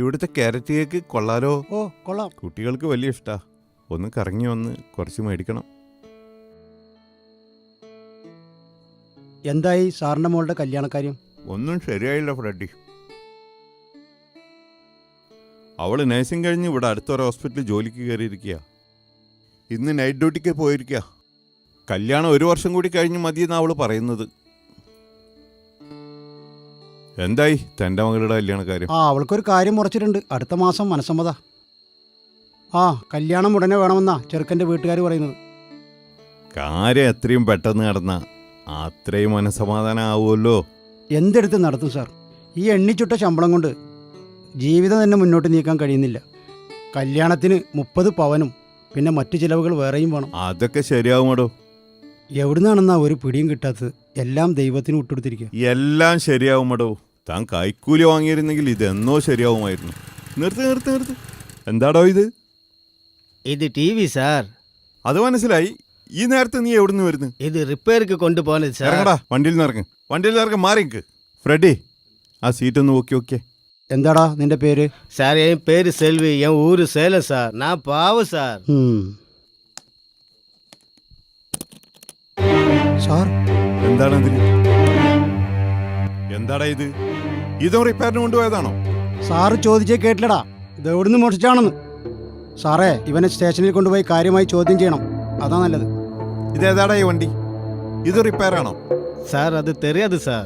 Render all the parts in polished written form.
ഇവിടുത്തെ carrot cake കൊള്ളാലോ. ഓ കൊള്ളാം. കുട്ടികൾക്ക് വലിയ ഇഷ്ടാ. ഒന്ന് കറങ്ങി വന്ന് കുറച്ച് മേടിക്കണം. എന്തായി സാറിന്റെ മോളുടെ കല്യാണക്കാര്യം? ഒന്നും ശരിയായില്ല ഫ്രെഡി. അവള് നഴ്സിംഗ് കഴിഞ്ഞ് ഇവിടെ അടുത്തൊരു ഹോസ്പിറ്റലിൽ ജോലിക്ക് കയറിയിരിക്കുക. ഇന്ന് നൈറ്റ് ഡ്യൂട്ടിക്ക് പോയിരിക്കുക. കല്യാണം 1 വർഷം കൂടി കഴിഞ്ഞ് മതിയെന്നാണ് അവള് പറയുന്നത്. എന്തായി തൻ്റെ മകളുടെ കല്യാണക്കാര്യം? അവൾക്കൊരു കാര്യം ഉറച്ചിട്ടുണ്ട്. അടുത്ത മാസം മനസ്സമ്മത. കല്യാണം ഉടനെ വേണമെന്നാ ചെറുക്കൻ്റെ വീട്ടുകാർ പറയുന്നത്. കാര്യം എത്രയും പെട്ടെന്ന് നടന്ന അത്രയും മനസ്സമാധാനം ആവുമല്ലോ. എന്തെടുത്ത് നടത്തും സാർ? ഈ എണ്ണിച്ചുട്ട ശമ്പളം കൊണ്ട് ജീവിതം തന്നെ മുന്നോട്ട് നീക്കാൻ കഴിയുന്നില്ല. കല്യാണത്തിന് 30 പവനും പിന്നെ മറ്റു ചിലവുകൾ വേറെയും വേണം. അതൊക്കെ ശരിയാവുമോ? എവിടുന്നാണെന്നാ ഒരു പിടിയും കിട്ടാത്തത്. എല്ലാം ദൈവത്തിന് വിട്ടുകൊടുത്തിരിക്കുക. എല്ലാം ശരിയാവുമോ? താൻ കൈക്കൂലി വാങ്ങിയിരുന്നെങ്കിൽ ഇതെന്നോ ശരിയാവുമായിരുന്നു. നിർത്ത്. എന്താടോ ഇത്? ഇത് TV സാർ. അത് മനസ്സിലായി. ഈ നേരത്തെ നീ എവിടുന്ന് വരുന്നു? ഇത് റിപ്പയർക്ക് കൊണ്ടുപോകുന്നത് സാർ. ഇറങ്ങടാ, വണ്ടിയിൽ നിന്ന് മാറിക്ക്. ഫ്രെഡി, ആ സീറ്റ് ഒന്ന് ഓക്കെ. എന്താടാ നിന്റെ പേര്? സാർ എൻ പേര് സെൽവി. എൻ ഊര് സേലം സാർ. ഞാൻ പാവം സാർ. സാർ എന്താടാ ഇത്? ഇതും റിപ്പയറിന് കൊണ്ടുപോയതാണോ? സാറ് ചോദിച്ചേ കേട്ടില്ലടാ. ഇത് എവിടുന്ന് മോഷിച്ചാണെന്ന്. സാറേ, ഇവനെ സ്റ്റേഷനിൽ കൊണ്ടുപോയി കാര്യമായി ചോദ്യം ചെയ്യണം. അതാ നല്ലത്. ഇതേതാടാ ഈ വണ്ടി? ഇത് റിപ്പയർ ആണോ? സാർ അത് തെറിയാത് സാർ.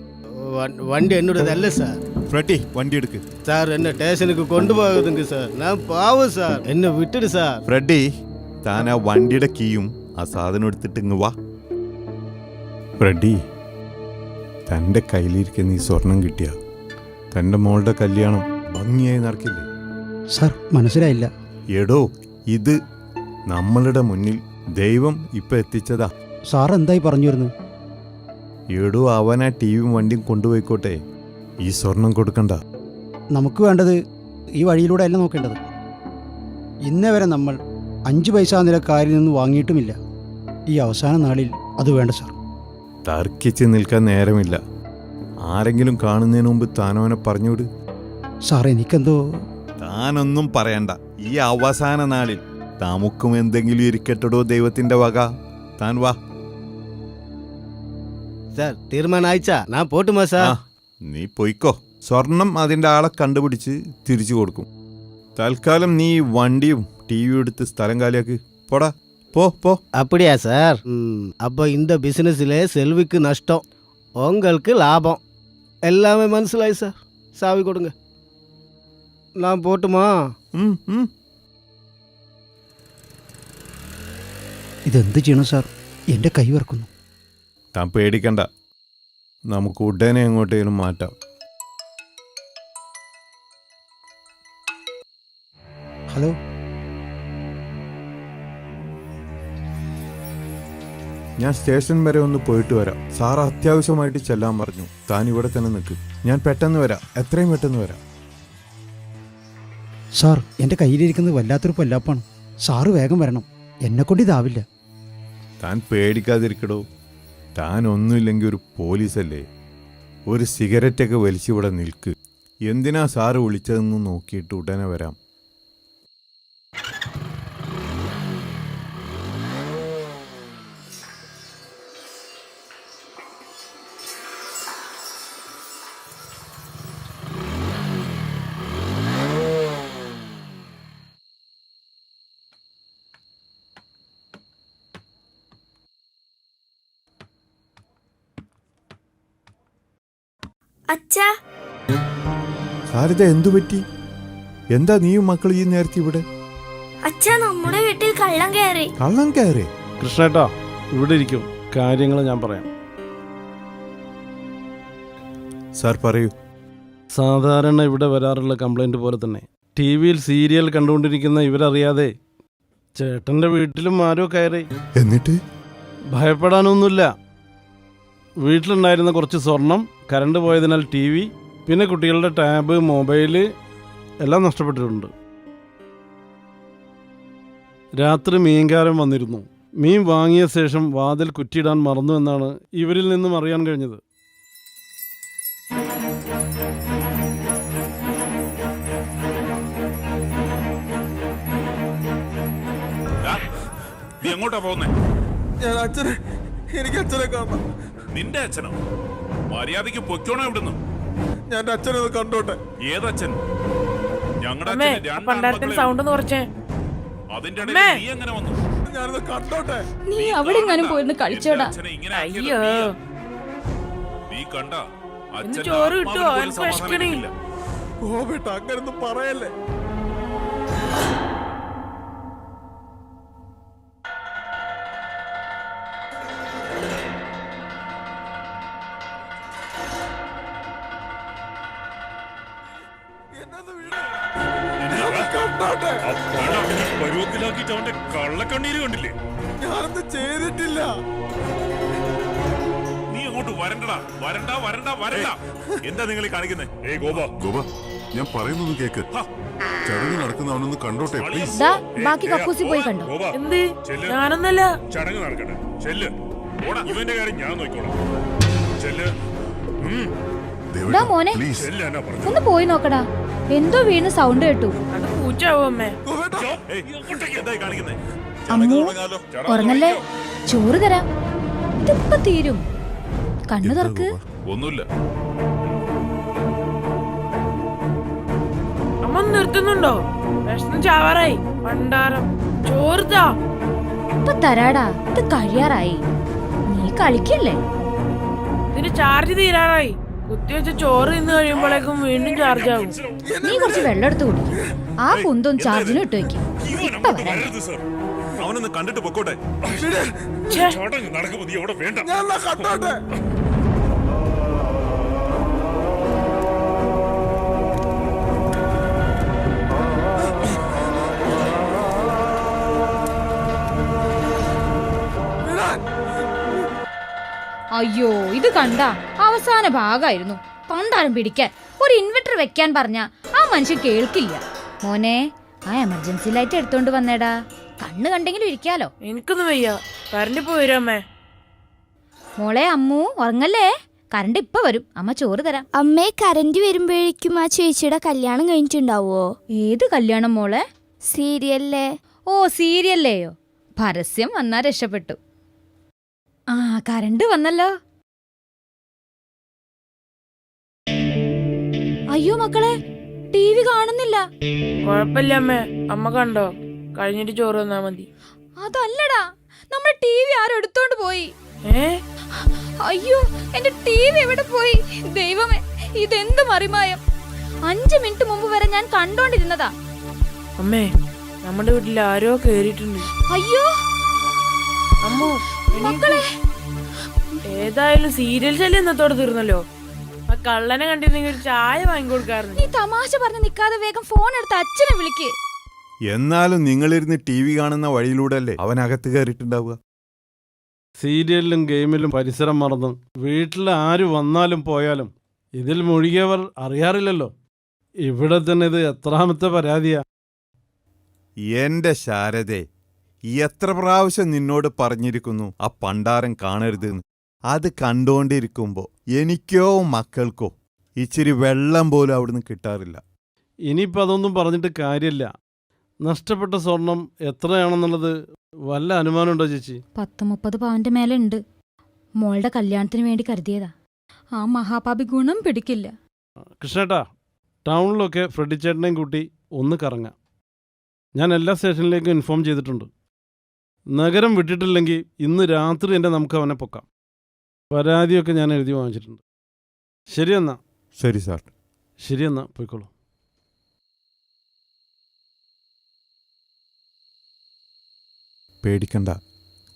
വണ്ടി എന്നോടല്ല സാർ. ഫ്രെഡി, വണ്ടി എടുക്ക്. സാർ എന്നെ സ്റ്റേഷനുക്ക് കൊണ്ടുപോകുന്നുണ്ട് സാർ. ഞാൻ പാവം സാർ. എന്നെ വിട്ടിട്ട് സാർ. ഫ്രെഡി, താൻ ആ വണ്ടിയുടെ കീയും ആ സാധനം എടുത്തിട്ട് ഇങ്ങ് വാ. ഫ്രെഡി, തൻ്റെ കയ്യിലിരിക്കുന്ന ഈ സ്വർണം കിട്ടിയ തൻ്റെ മോളുടെ കല്യാണം ഭംഗിയായി നടക്കില്ലേ? സാർ മനസ്സിലായില്ല. എടോ, ഇത് നമ്മളുടെ മുന്നിൽ ദൈവം ഇപ്പൊ എത്തിച്ചതാ. സാർ എന്തായി പറഞ്ഞു വരുന്നത്? എടോ, അവൻ ആ ടിവിയും വണ്ടിയും കൊണ്ടുപോയിക്കോട്ടെ, ഈ സ്വർണം കൊടുക്കണ്ട. നമുക്ക് വേണ്ടത് ഈ വഴിയിലൂടെ അല്ല നോക്കേണ്ടത്. ഇന്നേ വരെ നമ്മൾ 5 പൈസ നിലക്കാരിൽ നിന്ന് വാങ്ങിയിട്ടുമില്ല. ഈ അവസാന നാളിൽ അത് വേണ്ട സാർ. തർക്കിച്ച് നിൽക്കാൻ നേരമില്ല. ആരെങ്കിലും കാണുന്നതിന് മുമ്പ് താനവനെ പറഞ്ഞുവിട്. സാർ എനിക്കെന്തോ. താനൊന്നും പറയണ്ട. ഈ അവസാന നാളിൽ നമുക്കും എന്തെങ്കിലും ഇരിക്കട്ടോ ദൈവത്തിന്റെ വക. താൻ വാ. സാർ തീരുമാനം അയച്ചാ ഞാൻ പോട്ടുമാ സാർ. നീ പൊയ്ക്കോ. സ്വർണം അതിന്റെ ആളെ കണ്ടുപിടിച്ച് തിരിച്ചു കൊടുക്കും. തൽക്കാലം നീ വണ്ടിയും ടിവിയും എടുത്ത് സ്ഥലം കാലിയാക്ക്. പോടാ, പോ. அப்படியா சார்? அப்போ இந்த பிசினஸ்ல செல்விக்கு நஷ்டம், உங்களுக்கு லாபம். எல்லாமே മനസ്സിലായി സാർ. സാവി കൊടുങ്ക. ഞാൻ പോട്ടുമാ? ഇതെന്ത് ചെയ്യണം സാർ? എൻ്റെ കൈ വറക്കുന്നു. താൻ പേടിക്കണ്ട, നമുക്ക് ഉടനെ എങ്ങോട്ടേലും മാറ്റാം. ഹലോ, ഞാൻ സ്റ്റേഷൻ വരെ ഒന്ന് പോയിട്ട് വരാം. സാർ അത്യാവശ്യമായിട്ട് ചെല്ലാൻ പറഞ്ഞു. താൻ ഇവിടെ തന്നെ നിൽക്ക്. ഞാൻ പെട്ടെന്ന് വരാം, എത്രയും പെട്ടെന്ന് വരാം. സാർ എൻ്റെ കയ്യിലിരിക്കുന്നത് വല്ലാത്തൊരു പൊല്ലാപ്പാണ്. സാറ് വേഗം വരണം. എന്നെക്കൊണ്ട് ഇതാവില്ല. താൻ പേടിക്കാതിരിക്കടോ. താൻ ഒന്നുമില്ലെങ്കിൽ ഒരു പോലീസല്ലേ. ഒരു സിഗരറ്റൊക്കെ വലിച്ചിവിടെ നിൽക്ക്. എന്തിനാ സാറ് വിളിച്ചതെന്ന് നോക്കിയിട്ട് ഉടനെ വരാം. അച്ഛാ, സാരിത, എന്തു പറ്റി? എന്താ നീയും മക്കൾ ഈ നേരത്തെ ഇവിടെ? അച്ഛാ, നമ്മുടെ വീട്ടിൽ കള്ളം കയറി. കൃഷ്ണേട്ടാ, ഇവിടെ ഇരിക്കും, കാര്യങ്ങൾ ഞാൻ പറയാം. സാർ പറയൂ. സാധാരണ ഇവിടെ വരാറുള്ള കംപ്ലൈന്റ് പോലെ തന്നെ TV-യിൽ സീരിയൽ കണ്ടുകൊണ്ടിരിക്കുന്ന ഇവരറിയാതെ ചേട്ടന്റെ വീട്ടിലും ആരോ കയറി. എന്നിട്ട്? ഭയപ്പെടാനൊന്നുമില്ല. വീട്ടിലുണ്ടായിരുന്ന കുറച്ച് സ്വർണം, കറണ്ട് പോയതിനാൽ TV, പിന്നെ കുട്ടികളുടെ ടാബ്, മൊബൈല് എല്ലാം നഷ്ടപ്പെട്ടിട്ടുണ്ട്. രാത്രി മീൻകാരൻ വന്നിരുന്നു. മീൻ വാങ്ങിയ ശേഷം വാതിൽ കുറ്റിയിടാൻ മറന്നു എന്നാണ് ഇവരിൽ നിന്നും അറിയാൻ കഴിഞ്ഞത്. നീ എങ്ങോട്ടാ പോകുന്നേ? ഞാൻ അച്ഛനെ എനിക്ക് അച്ഛനെ കാണണം. നിന്റെ അച്ഛനോ? മര്യാദയ്ക്ക് പൊയ്ക്കോണോ ഇവിടുന്ന്? ഞാൻ എൻ്റെ അച്ഛനെ ഒന്ന് കണ്ടോട്ടെ. ഏതച്ഛൻ? ഞങ്ങളുടെ അമ്മേ, അച്ഛന് രണ്ട് പണ്ടാരത്തിന് ആൺമക്കളെ സൗണ്ട് ഒന്ന് കുറച്ചേ. ഉള്ളൂ. അതിന്റെ ഇടയിൽ അമ്മേ. നീ എങ്ങനെ വന്നു? ഞാനത് കണ്ടോട്ടെ. നീ അവിടെ എങ്ങാനും പോയിരുന്ന് നിന്റെ കളിച്ചോടാ. അച്ഛനെ ഇങ്ങനെ ആക്കിയത് അയ്യോ. നീയാ. നീ കണ്ട ഇന്ന് ചോറ് കിട്ടുമോ? എനിക്ക് വിശക്കണേ. ഗോപേട്ട അങ്ങനൊന്നും പറയല്ലേ. എന്നത് വീട്. ഞാനത് കണ്ടോട്ടെ. പരുവത്തിലാക്കിട്ട് അവന്റെ കള്ളക്കണ്ണീര് കണ്ടില്ലേ? ഞാനത് ചെയ്തിട്ടില്ല. നീ അങ്ങോട്ട് വരണ്ടടാ. വരണ്ട വരണ്ട വരണ്ട. എന്താ നിങ്ങൾ കാണിക്കുന്നേ? ഗോപ ഞാൻ പറയുന്നത് കേക്ക്. ചടങ്ങ് നടക്കുന്ന അവനൊന്ന് കണ്ടോട്ടെ പ്ലീസ്. ദാ, ബാക്കി കക്കൂസി പോയി കണ്ടോ. എന്ത്? ഞാനൊന്നല്ല. ചടങ്ങ് നടക്കട്ടെ. ചെല്ല്. ഓടാ. ഇവന്റെ കാര്യം ഞാൻ നോക്കിക്കോളാം. ചെല്ല്. ദാ മോനെ, പ്ലീസ്. ചെല്ല് എന്നാ പറഞ്ഞു. ഒന്ന് പോയി നോക്കടാ. എന്തോ വീണ് സൗണ്ട് കേട്ടു. അത് പൂച്ചാവോ അമ്മേ? ഗോപേട്ട ഏയ്, ഇങ്ങോട്ടേക്ക് എന്തായി കാണിക്കുന്നേ? അമ്മു, തുടങ്ങാലോ. ചടങ്ങ് ഉറങ്ങല്ലേ? തുടങ്ങിക്കോ. ചോറ് തരാം. ഇതിപ്പോ തീരും. കണ്ണു എന്താ തുറക്ക്. ഗോപ? ഒന്നുമില്ല. അമ്മ ഒന്ന് നിർത്തുന്നുണ്ടോ? വിഷണം ചാവാറായി. പണ്ടാരം ചോറുതാ. ഇപ്പൊ തരാടാ. ഇത് കഴിയാറായി. നീ കളിക്കല്ലേ? ഇതിന് ചാർജ് തീരാറായി. കുത്തിവെച്ച ചോറ് തിന്ന് കഴിയുമ്പോഴേക്കും വീണ്ടും ചാർജ് ആകും. നീ കുറച്ച് വെള്ളം എടുത്ത് കുടിക്കും. ആ കുന്തം ചാർജിന് ഇട്ട് വെക്കും. ഇപ്പൊ വരാം. വരരുത് സർ. അവനൊന്ന് കണ്ടിട്ട് പൊക്കോട്ടെ. ഛേ, ചടങ്ങ് നടക്കുമ്പോ നീ അവിടെ വേണ്ട. ഞാൻ കണ്ടോട്ടെ. അയ്യോ, ഇത് കണ്ട അവസാന ഭാഗമായിരുന്നു. പണ്ടാരം പിടിക്കാൻ ഒരു ഇൻവെർട്ടർ വെക്കാൻ പറഞ്ഞ ആ മനുഷ്യൻ കേൾക്കില്ല. മോനെ, ആ എമർജൻസി ലൈറ്റ് എടുത്തോണ്ട് വന്നേടാ. കണ്ണ് കണ്ടെങ്കിലും ഇരിക്കാലോ. എനിക്കൊന്നും വയ്യ. കറണ്ട് പോയിരും അമ്മേ. മോളെ അമ്മു, ഉറങ്ങല്ലേ? കറണ്ട് ഇപ്പൊ വരും. അമ്മ ചോറ് തരാം. അമ്മേ, കറന്റ് വരുമ്പോഴേക്കും ആ ചേച്ചിയുടെ കല്യാണം കഴിഞ്ഞിട്ടുണ്ടാവോ? ഏത് കല്യാണം മോളെ? സീരിയലിലെ. ഓ, സീരിയല്ലേയോ? പരസ്യം വന്നാ രക്ഷപ്പെട്ടു. ആ, കറണ്ട് വന്നല്ലോ. അയ്യോ മക്കളെ, ടി വി കാണുന്നില്ല. കൊഴപ്പില്ല അമ്മേ. അമ്മ കണ്ടോ? കഴിഞ്ഞിട്ട് ചോറ് തന്നാ മതി. അതല്ലടാ, നമ്മുടെ ടി വി ആരും എടുത്തോണ്ട് പോയി. അയ്യോ, എന്റെ ടി വി എവിടെ പോയി? ദൈവമേ, ഇതെന്ത് മറിമായം. 5 മിനിറ്റ് മുമ്പ് വരെ ഞാൻ കണ്ടോണ്ടിരുന്നതാ. അമ്മേ, നമ്മുടെ വീട്ടിൽ ആരോ കേറിയിട്ടുണ്ട്. അയ്യോ അമ്മോ, മക്കളെ, ഏതായാലും സീരിയൽ ശല്യം ഇന്നത്തോടെ തീർന്നല്ലോ. ആ കള്ളനെ കണ്ടിരുന്നെങ്കിൽ ഒരു ചായ വാങ്ങിക്കൊടുക്കാറുണ്ട്. നീ തമാശ പറഞ്ഞ് നിക്കാതെ വേഗം ഫോൺ എടുത്ത് അച്ഛനെ വിളിക്ക്. എന്നാലും നിങ്ങളിരുന്ന് ടി വി കാണുന്ന വഴിയിലൂടെ അല്ലേ അവനകത്ത് കയറിയിട്ടുണ്ടാവുക. സീരിയലിലും ഗെയിമിലും പരിസരം മറന്നും വീട്ടിൽ ആര് വന്നാലും പോയാലും ഇതിൽ മുഴുകിയവർ അറിയാറില്ലല്ലോ. ഇവിടെ തന്നെ ഇത് എത്രാമത്തെ പരാതിയാ. എന്റെ ശാരദേ, എത്ര പ്രാവശ്യം നിന്നോട് പറഞ്ഞിരിക്കുന്നു ആ പണ്ടാരം കാണരുതെന്ന്. അത് കണ്ടുകൊണ്ടിരിക്കുമ്പോ എനിക്കോ മക്കൾക്കോ ഇച്ചിരി വെള്ളം പോലും അവിടുന്ന് കിട്ടാറില്ല. ഇനിയിപ്പോൾ അതൊന്നും പറഞ്ഞിട്ട് കാര്യമില്ല. നഷ്ടപ്പെട്ട സ്വർണം എത്രയാണെന്നുള്ളത് വല്ല അനുമാനമുണ്ടോ ചേച്ചി? 10-30 പവന്റെ മേലെ ഉണ്ട്. മോളുടെ കല്യാണത്തിന് വേണ്ടി കരുതിയതാ. ആ മഹാപാപി ഗുണം പിടിക്കില്ല. കൃഷ്ണേട്ടാ, ടൗണിലൊക്കെ ഫ്രെഡി ചേട്ടനെയും കൂട്ടി ഒന്ന് കറങ്ങാം. ഞാൻ എല്ലാ സ്റ്റേഷനിലേക്കും ഇൻഫോം ചെയ്തിട്ടുണ്ട്. നഗരം വിട്ടിട്ടില്ലെങ്കിൽ ഇന്ന് രാത്രി തന്നെ നമുക്ക് അവനെ പൊക്കാം. പരാതിയൊക്കെ ഞാൻ എഴുതി വാങ്ങിച്ചിട്ടുണ്ട്. ശരിയെന്നാ. ശരി സാർ. ശരിയെന്നാ, പോയിക്കോളൂ. പേടിക്കണ്ട,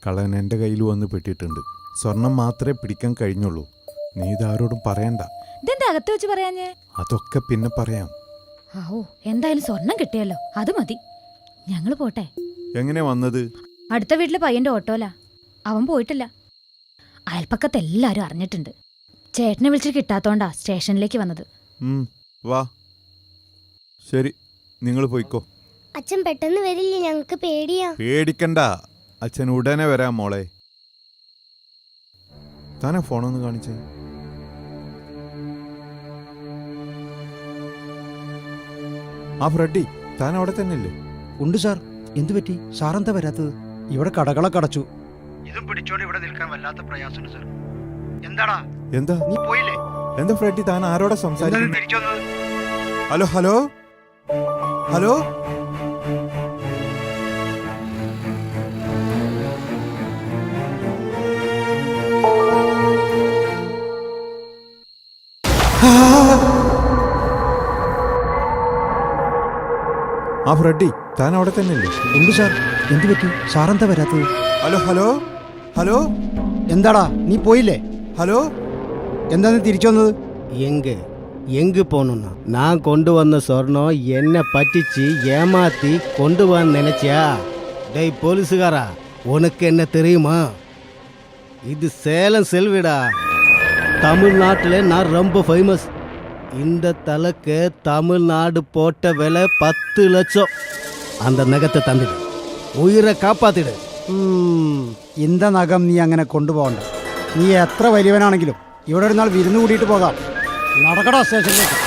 കള്ളൻ എൻ്റെ കയ്യിൽ വന്ന് പെട്ടിട്ടുണ്ട്. സ്വർണം മാത്രമേ പിടിക്കാൻ കഴിഞ്ഞുള്ളൂ. നീ ഇതാരോടും പറയണ്ട. ഇതെന്താ അകത്ത് വെച്ച് പറയാഞ്ഞേ? അതൊക്കെ പിന്നെ പറയാം. ഓ, എന്തായാലും സ്വർണം കിട്ടിയല്ലോ, അത് മതി. ഞങ്ങൾ പോട്ടെ. എങ്ങനെ വന്നത്? അടുത്ത വീട്ടിലെ പയ്യന്റെ ഓട്ടോലാ. അവൻ പോയിട്ടില്ല. അയൽപ്പക്കത്ത് എല്ലാവരും അറിഞ്ഞിട്ടുണ്ട്. ചേട്ടനെ വിളിച്ചിട്ട് കിട്ടാത്തോണ്ടാ സ്റ്റേഷനിലേക്ക് വന്നത്. വാ. ശരി, നിങ്ങൾ പോയിക്കോ. അച്ഛൻ പെട്ടെന്ന് വരില്ലേ? ഞങ്ങൾക്ക് പേടിയാ. പേടിക്കണ്ട, അച്ഛൻ ഉടനെ വരാം മോളെ. താനാ ഫോണൊന്ന് കാണിച്ചേ. ആ ഫ്രെഡി, താൻ അവിടെ തന്നെയല്ലേ? ഉണ്ട് സാർ. എന്തു പറ്റി? സാറെന്താ വരാത്തത്? ഇവിടെ കടകളൊക്കെ അടച്ചു. ഇതും പിടിച്ചോണ്ട് ഇവിടെ നിൽക്കാൻ വല്ലാത്ത പ്രയാസമുണ്ട് സർ. എന്താടാ എന്താ നീ പോയില്ലേ? എന്താ ഫ്രെഡി, താൻ ആരോടാ സംസാരിക്കുന്നത്? തിരിച്ചു വന്നത്? Hello hello hello. ആ ഫ്രെഡി, താൻ അവിടെ തന്നെയല്ലേ? എന്ത് സാർ, എന്ത് പറ്റി? സാറെന്താ വരാത്തത്? ഹലോ ഹലോ ഹലോ എന്താടാ നീ പോയില്ലേ? ഹലോ. എന്താ നീ തിരിച്ചു വന്നത്? எங்கு போகணும்னா நான் கொண்டு வந்த சொர்ணம் என்னை பറ്റിச்சு ஏமாத்தி கொண்டு வந்து நினைச்சியா? டேய் போலீஸுகாரா, உனக்கு என்ன தெரியுமா? இது சேலம் செல்விடா. தமிழ்நாட்டில் நான் ரொம்ப ஃபேமஸ். இந்த தலைக்கு தமிழ்நாடு போட்ட விலை 10 லட்சம். அந்த நகத்தை தந்துடு, உயிரை காப்பாத்திடு. ഇന്ത നഖം നീ അങ്ങനെ കൊണ്ടുപോകണ്ട. നീ എത്ര വലിയവനാണെങ്കിലും ഇവിടെ ഒരു നാൾ വിരുന്ന് കൂടിയിട്ട് പോകാം. നടക്കടാ സ്റ്റേഷനിലേക്ക്.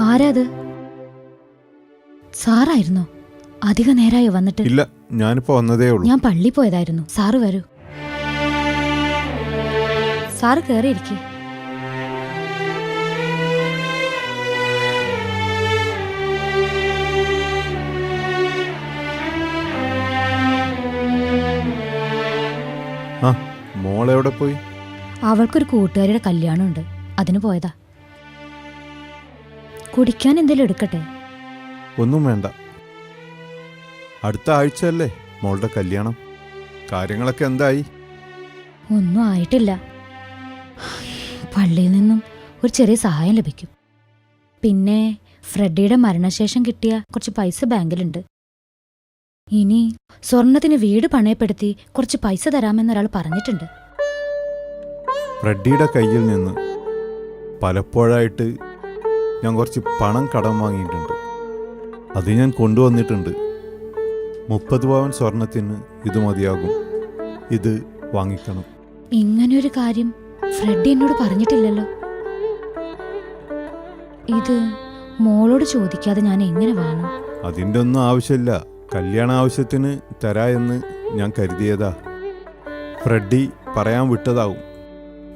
ആരാത്? സാറായിരുന്നോ? അധിക നേരായോ വന്നിട്ട്? ഇല്ല, ഞാനിപ്പോ വന്നതേ ഉള്ളൂ. ഞാൻ പള്ളി പോയതായിരുന്നു. സാറ് വരൂ. സാറ് കയറിയിരിക്കേ. ആ, മോളെവിടെ പോയി? അവൾക്കൊരു കൂട്ടുകാരിയുടെ കല്യാണമുണ്ട്, അതിന് പോയതാ. കുടിക്കാൻ എന്തെങ്കിലും എടുക്കട്ടെ? ഒന്നും വേണ്ട. അടുത്ത ആഴ്ചയല്ലേ മോളുടെ കല്യാണം? കാര്യങ്ങളൊക്കെ എന്തായി? ഒന്നും ആയിട്ടില്ല. പള്ളിയിൽ നിന്നും ഒരു ചെറിയ സഹായം ലഭിക്കും. പിന്നെ ഫ്രെഡിയുടെ മരണശേഷം കിട്ടിയ കുറച്ച് പൈസ ബാങ്കിലുണ്ട്. ഇനി സ്വർണത്തിന് വീട് പണയപ്പെടുത്തി കുറച്ച് പൈസ തരാമെന്നൊരാൾ പറഞ്ഞിട്ടുണ്ട്. ഫ്രെഡിയുടെ കയ്യിൽ നിന്ന് പലപ്പോഴായിട്ട് ഞാൻ കുറച്ച് പണം കടം വാങ്ങിയിട്ടുണ്ട്. അത് ഞാൻ കൊണ്ടുവന്നിട്ടുണ്ട്. 30 പവൻ സ്വർണത്തിന് ഇത് മതിയാകും. ഇത് വാങ്ങിക്കണം. ഇങ്ങനൊരു കാര്യം ഫ്രെഡി എന്നോട് പറഞ്ഞിട്ടില്ലല്ലോ. ഇത് മോളോട് ചോദിക്കാതെ ഞാൻ എങ്ങനെ വാങ്ങും? അതിൻ്റെ ഒന്നും ആവശ്യമില്ല. കല്യാണ ആവശ്യത്തിന് തരാ എന്ന് ഞാൻ കരുതിയതാ. ഫ്രെഡി പറയാൻ വിട്ടതാവും.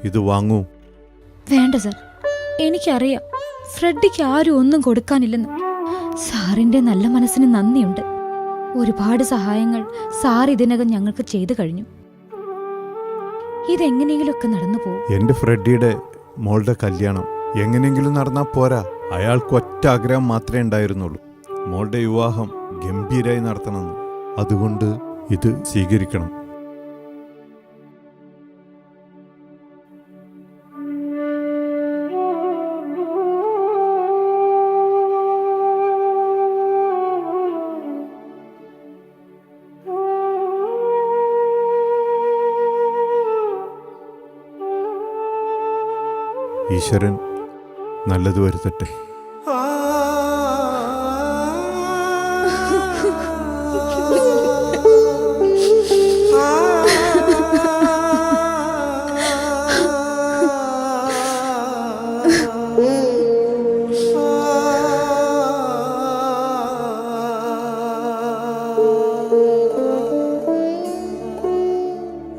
ഇത് വാങ്ങൂ. വേണ്ട സർ, എനിക്കറിയാം ഫ്രെഡിക്ക് ആരും ഒന്നും കൊടുക്കാനില്ലെന്ന്. സാറിന്റെ നല്ല മനസ്സിന് നന്ദിയുണ്ട്. ഒരുപാട് സഹായങ്ങൾ സാർ ഇതിനകം ഞങ്ങൾക്ക് ചെയ്തു കഴിഞ്ഞു. ഇതെങ്ങനെയെങ്കിലുമൊക്കെ നടന്നു പോകും. എൻ്റെ ഫ്രെഡിയുടെ മോളുടെ കല്യാണം എങ്ങനെയെങ്കിലും നടന്നാൽ പോരാ. അയാൾക്ക് ഒറ്റ ആഗ്രഹം മാത്രമേ ഉണ്ടായിരുന്നുള്ളൂ, മോളുടെ വിവാഹം ഗംഭീരമായി നടത്തണമെന്ന്. അതുകൊണ്ട് ഇത് സ്വീകരിക്കണം. ഈശ്വരൻ നല്ലത് വരുത്തട്ടെ.